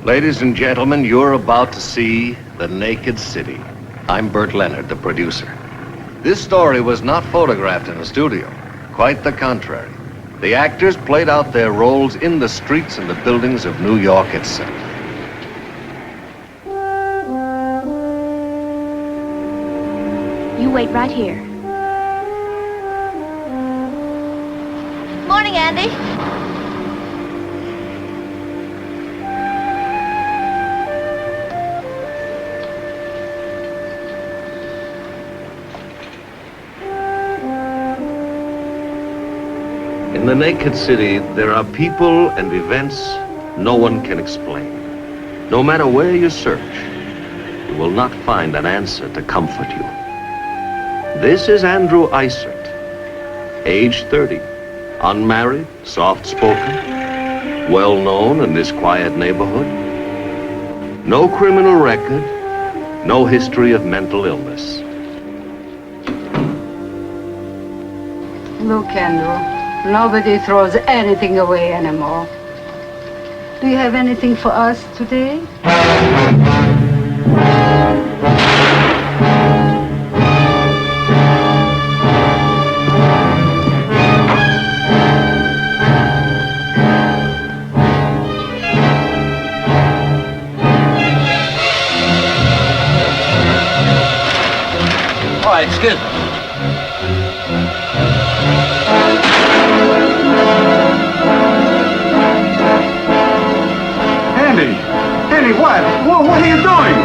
Ladies and gentlemen, you're about to see The Naked City. I'm Burt Leonard, the producer. This story was not photographed in a studio. Quite the contrary. The actors played out their roles in the streets and the buildings of New York itself. You wait right here. Morning, Andy. In the Naked City, there are people and events no one can explain. No matter where you search, you will not find an answer to comfort you. This is Andrew Isert, age 30, unmarried, soft-spoken, well-known in this quiet neighborhood. No criminal record, no history of mental illness. Look, Andrew. Nobody throws anything away anymore. Do you have anything for us today? Oh, excuse me. Andy, what? What are you doing?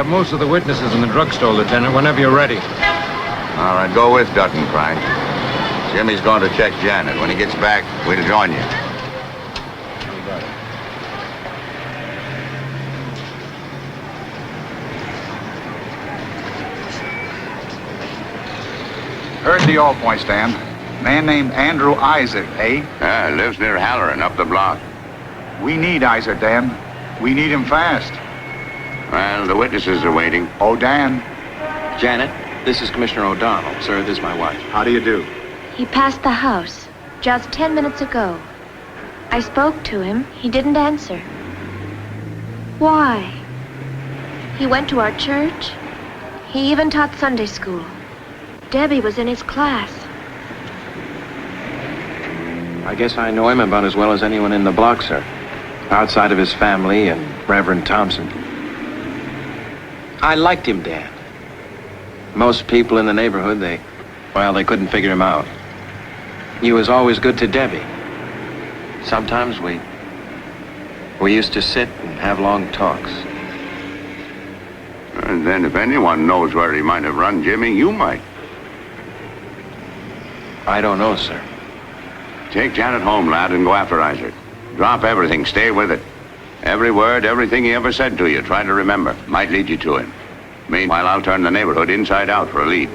Most of the witnesses in the drugstore, Lieutenant, whenever you're ready. All right, go with Dutton, Frank. Jimmy's going to check Janet. When he gets back, we'll join you. Heard the all points, Dan. Man named Andrew Isert, eh? Yeah, lives near Halloran, up the block. We need Isert, Dan. We need him fast. Well, the witnesses are waiting. Oh, Dan. Janet, this is Commissioner O'Donnell. Sir, this is my wife. How do you do? He passed the house just 10 minutes ago. I spoke to him. He didn't answer. Why? He went to our church. He even taught Sunday school. Debbie was in his class. I guess I know him about as well as anyone in the block, sir. Outside of his family and Reverend Thompson. I liked him, Dan. Most people in the neighborhood, they couldn't figure him out. He was always good to Debbie. Sometimes we used to sit and have long talks. And then if anyone knows where he might have run Jimmy, you might. I don't know, sir. Take Janet home, lad, and go after Isaac. Drop everything. Stay with it. Every word, everything he ever said to you, try to remember. Might lead you to him. Meanwhile, I'll turn the neighborhood inside out for a lead.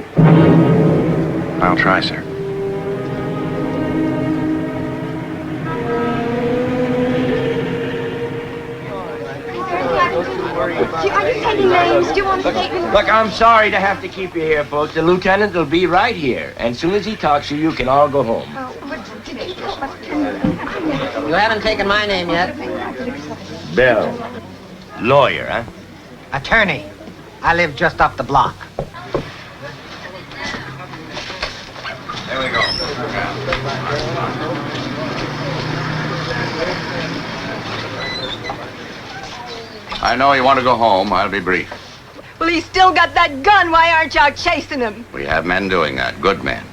I'll try, sir. Are you taking names? Do you want to take them? Look, I'm sorry to have to keep you here, folks. The lieutenant will be right here. And as soon as he talks to you, you can all go home. You haven't taken my name yet. Bill. Lawyer, huh? Attorney. I live just up the block. There we go. I know you want to go home. I'll be brief. Well, he's still got that gun. Why aren't you out chasing him? We have men doing that, good men.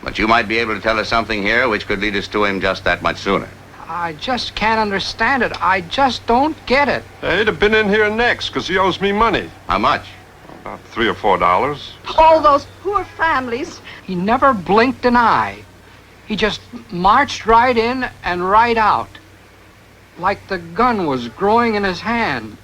But you might be able to tell us something here which could lead us to him just that much sooner. I just can't understand it. I just don't get it. He'd have been in here next, because he owes me money. How much? About $3 or $4. All those poor families. He never blinked an eye. He just marched right in and right out. Like the gun was growing in his hand.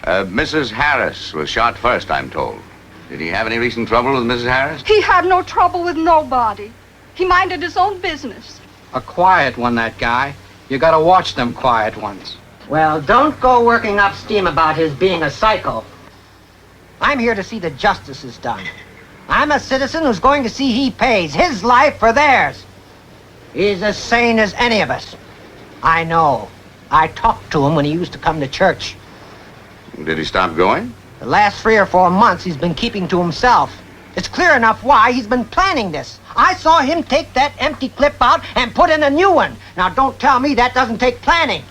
Mrs. Harris was shot first, I'm told. Did he have any recent trouble with Mrs. Harris? He had no trouble with nobody. He minded his own business. A quiet one, that guy. You gotta watch them quiet ones. Well, don't go working up steam about his being a psycho. I'm here to see that justice is done. I'm a citizen who's going to see he pays his life for theirs. He's as sane as any of us. I know. I talked to him when he used to come to church. Did he stop going? The last 3 or 4 months he's been keeping to himself. It's clear enough why he's been planning this. I saw him take that empty clip out and put in a new one. Now don't tell me that doesn't take planning.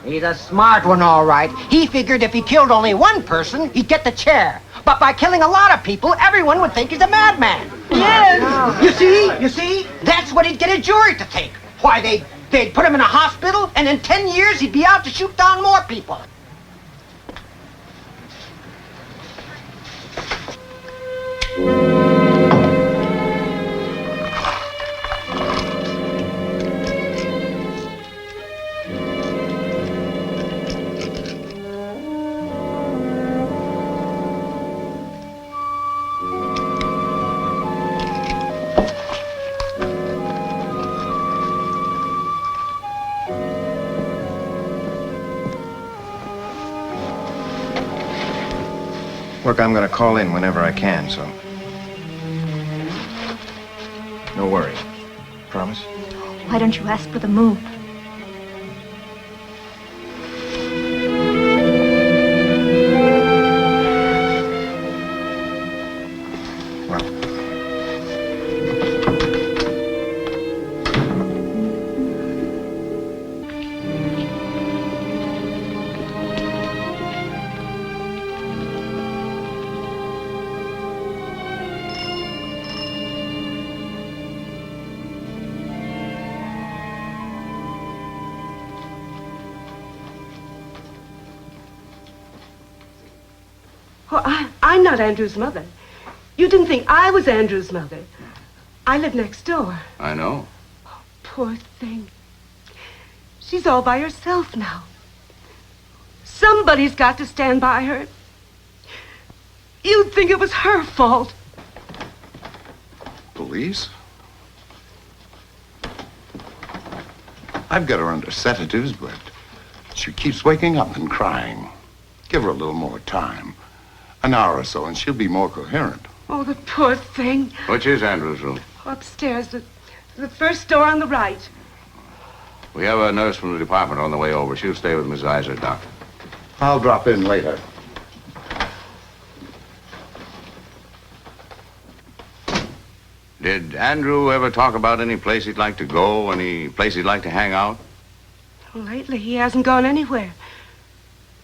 He's a smart one, all right. He figured if he killed only one person, he'd get the chair. But by killing a lot of people, everyone would think he's a madman. Yes. You see? That's what he'd get a jury to think. Why, they'd put him in a hospital, and in 10 years he'd be out to shoot down more people. Look, I'm gonna call in whenever I can, so... No worry. Promise? Why don't you ask for the moon? Well... Oh, I'm not Andrew's mother. You didn't think I was Andrew's mother. I live next door. I know. Poor thing. She's all by herself now. Somebody's got to stand by her. You'd think it was her fault. Police? I've got her under sedatives, but she keeps waking up and crying. Give her a little more time. An hour or so, and she'll be more coherent. Oh, the poor thing. Which is Andrew's room? Upstairs, the first door on the right. We have a nurse from the department on the way over. She'll stay with Miss Isaac, Doc. I'll drop in later. Did Andrew ever talk about any place he'd like to go, any place he'd like to hang out? Well, lately, he hasn't gone anywhere.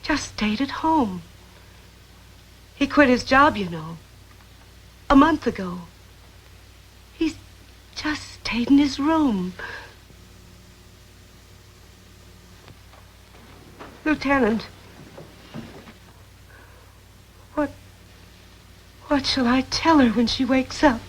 Just stayed at home. He quit his job, you know, a month ago. He's just stayed in his room. Lieutenant, What shall I tell her when she wakes up?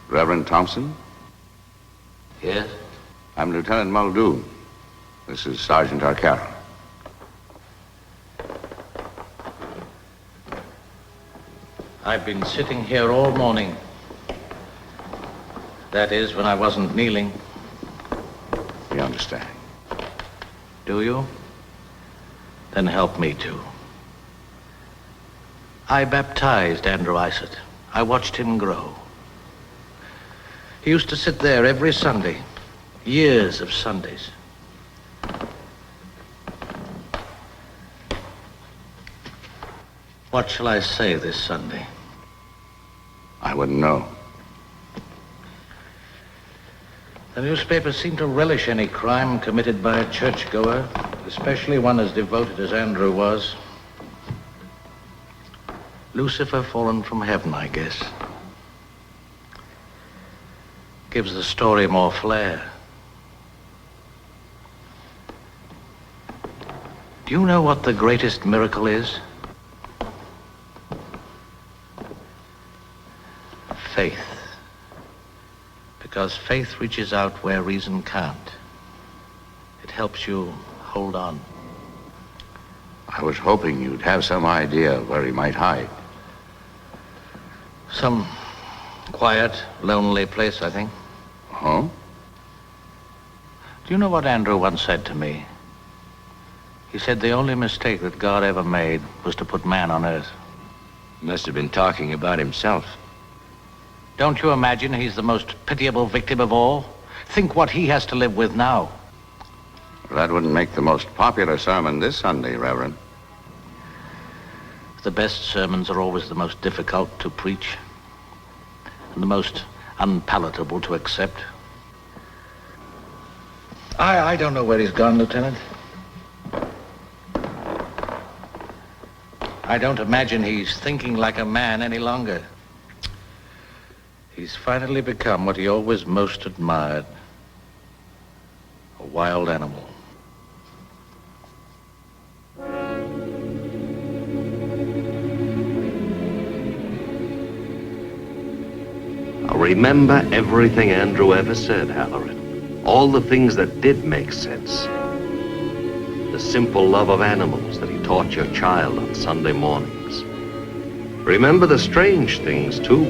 Reverend Thompson? Yes? I'm Lieutenant Muldoon. This is Sergeant Arcaro. I've been sitting here all morning. That is, when I wasn't kneeling. We understand. Do you? Then help me to. I baptized Andrew Isett. I watched him grow. He used to sit there every Sunday, years of Sundays. What shall I say this Sunday? I wouldn't know. The newspapers seem to relish any crime committed by a churchgoer, especially one as devoted as Andrew was. Lucifer fallen from heaven, I guess. Gives the story more flair. Do you know what the greatest miracle is? Faith. Because faith reaches out where reason can't. It helps you hold on. I was hoping you'd have some idea of where he might hide. Some quiet, lonely place, I think. Huh? Do you know what Andrew once said to me? He said the only mistake that God ever made was to put man on earth. He must have been talking about himself. Don't you imagine he's the most pitiable victim of all? Think what he has to live with now. That wouldn't make the most popular sermon this Sunday, Reverend. The best sermons are always the most difficult to preach and the most unpalatable to accept. I don't know where he's gone, Lieutenant. I don't imagine he's thinking like a man any longer. He's finally become what he always most admired, a wild animal. Now remember everything Andrew ever said, Halloran. All the things that did make sense. The simple love of animals that he taught your child on Sunday mornings. Remember the strange things, too.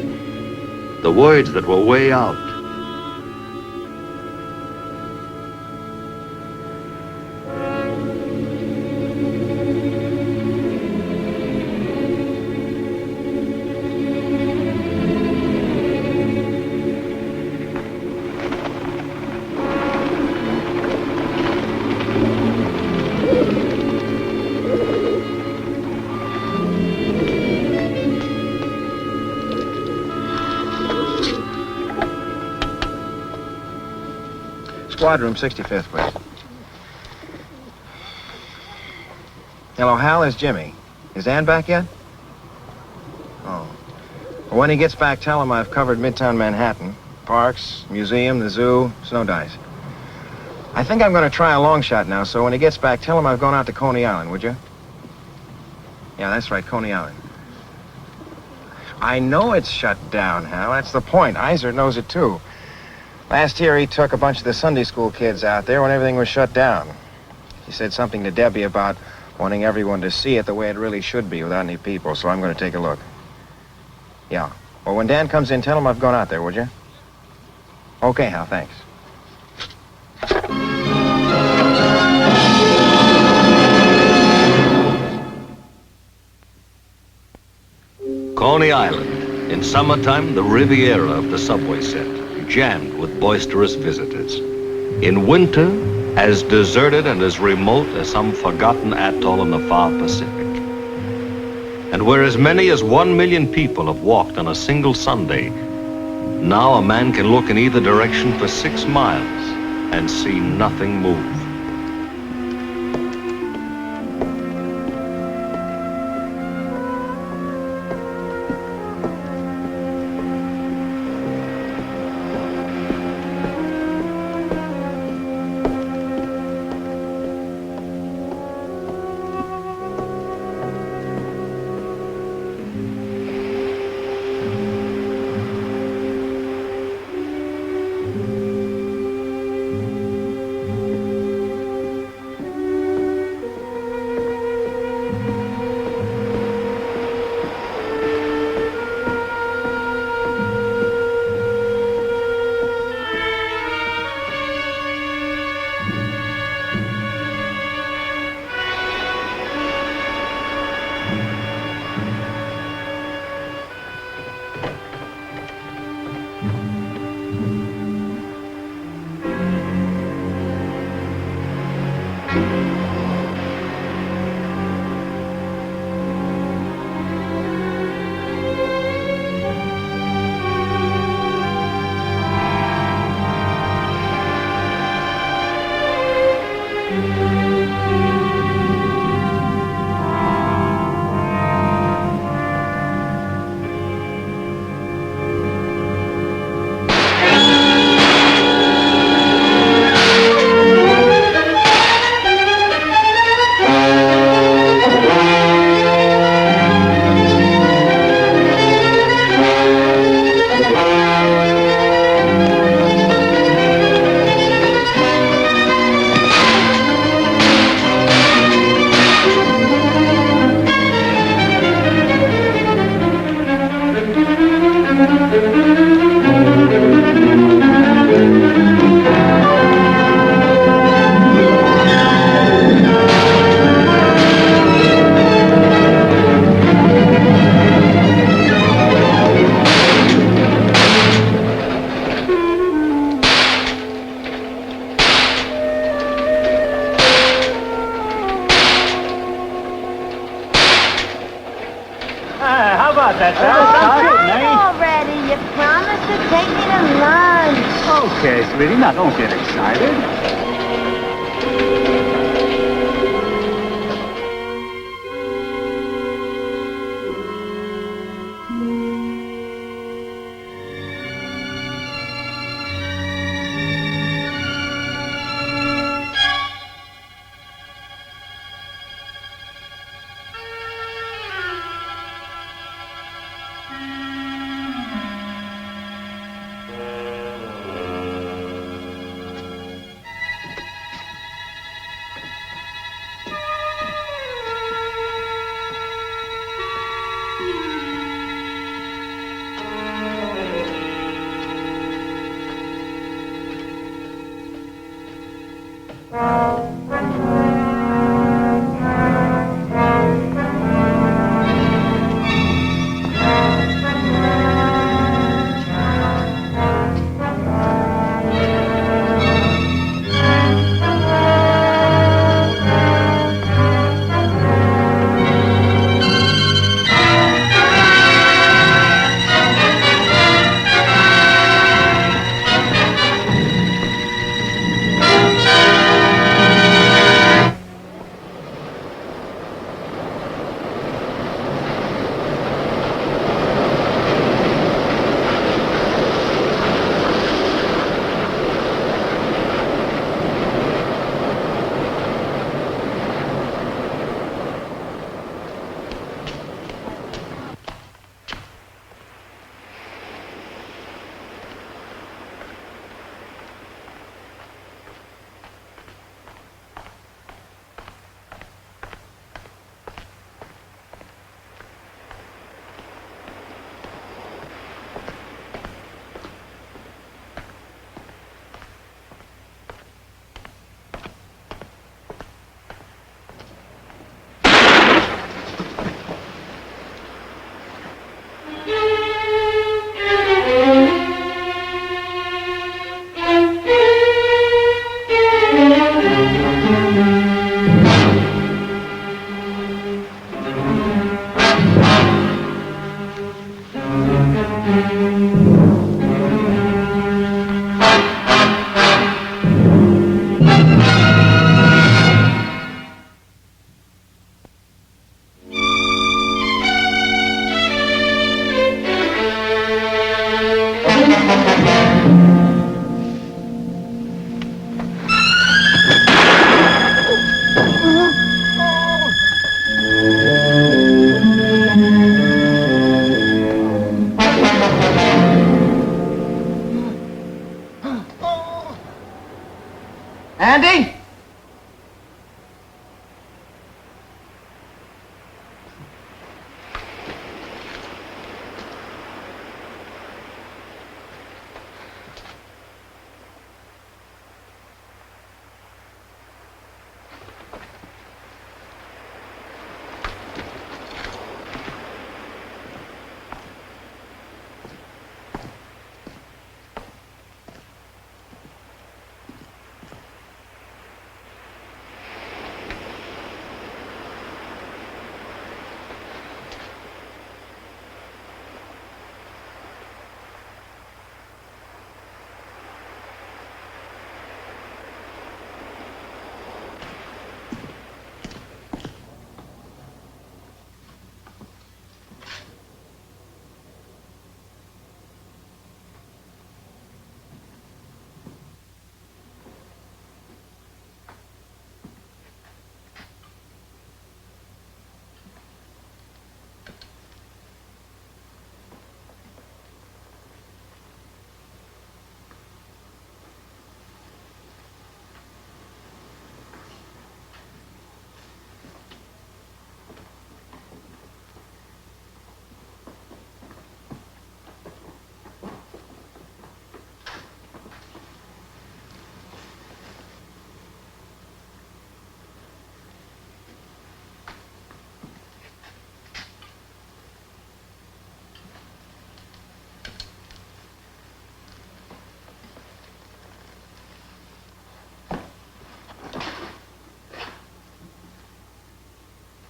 The words that were way out. Squad room 65th, please. Hello, Hal, it's Jimmy. Is Ann back yet? Oh. Well, when he gets back, tell him I've covered Midtown Manhattan. Parks, museum, the zoo, snow dice. I think I'm going to try a long shot now, so when he gets back, tell him I've gone out to Coney Island, would you? Yeah, that's right, Coney Island. I know it's shut down, Hal. That's the point. Iser knows it, too. Last year, he took a bunch of the Sunday school kids out there when everything was shut down. He said something to Debbie about wanting everyone to see it the way it really should be without any people, so I'm going to take a look. Yeah. Well, when Dan comes in, tell him I've gone out there, would you? Okay, Hal, thanks. Coney Island. In summertime, the Riviera of the subway set, jammed with boisterous visitors. In winter, as deserted and as remote as some forgotten atoll in the far Pacific. And where as many as 1 million people have walked on a single Sunday, now a man can look in either direction for 6 miles and see nothing move. Already, you promised to take me to lunch. Okay, sweetie, now don't get excited.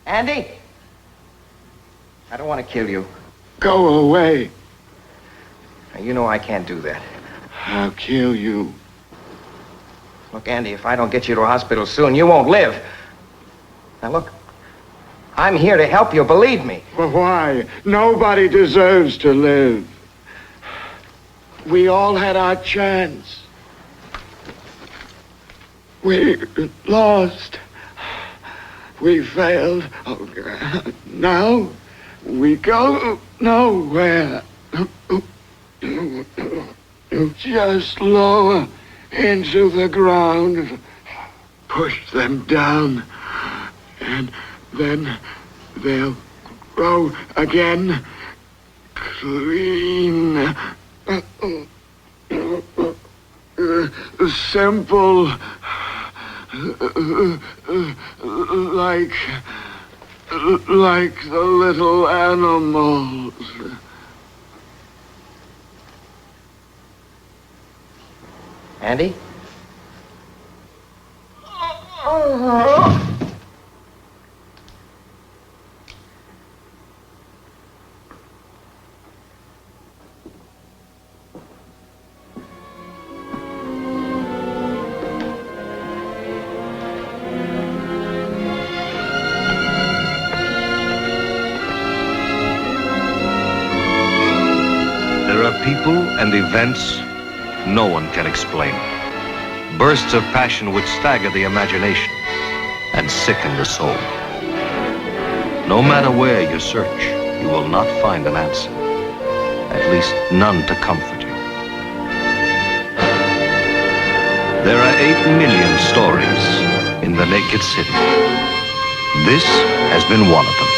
Andy? I don't want to kill you. Go away. Now, you know I can't do that. I'll kill you. Look, Andy, if I don't get you to a hospital soon, you won't live. Now, look, I'm here to help you, believe me. But why? Nobody deserves to live. We all had our chance. We lost. We failed. Oh, now we go nowhere. Just lower into the ground. Push them down. And then they'll grow again. Clean. Simple. Like the little animals. Andy? There are people and events no one can explain. Bursts of passion which stagger the imagination and sicken the soul. No matter where you search, you will not find an answer. At least none to comfort you. There are 8 million stories in the naked city. This has been one of them.